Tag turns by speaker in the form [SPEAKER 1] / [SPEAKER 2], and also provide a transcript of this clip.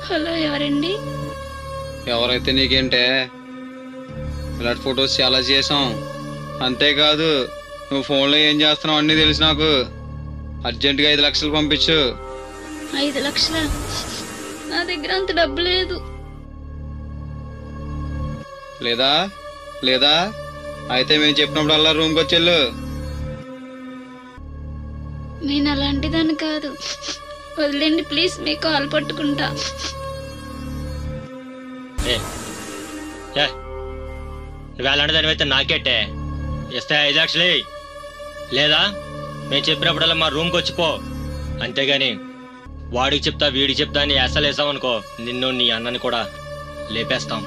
[SPEAKER 1] Hello, ఎవరండి?
[SPEAKER 2] ఎవరైతే నీకేంటే, ఇలాంటి ఫొటోస్ చాలా చేసాం. అంతేకాదు నువ్వు ఫోన్లో ఏం చేస్తున్నావు అన్నీ తెలుసు నాకు. అర్జెంటుగా 5 లక్షలు పంపించు.
[SPEAKER 1] 5 లక్షలా? నా దగ్గర అంత డబ్బు లేదు.
[SPEAKER 2] లేదా లేదా అయితే మేము చెప్పినప్పుడల్లా రూమ్కి వచ్చేళ్ళు.
[SPEAKER 1] నేను అలాంటి దాన్ని కాదు, వదిలేండి ప్లీజ్, మీ కాల్ పట్టుకుంటా.
[SPEAKER 3] నువ్వు అలాంటి దాని అయితే నాకేటే ఇస్తే 5 లక్షలే, లేదా మేము చెప్పినప్పుడల్లా మా రూమ్కి వచ్చిపో. అంతేగాని వాడికి చెప్తా వీడికి చెప్తా అని వేసాలేసామనుకో, నిన్ను నీ అన్నని కూడా లేపేస్తాం.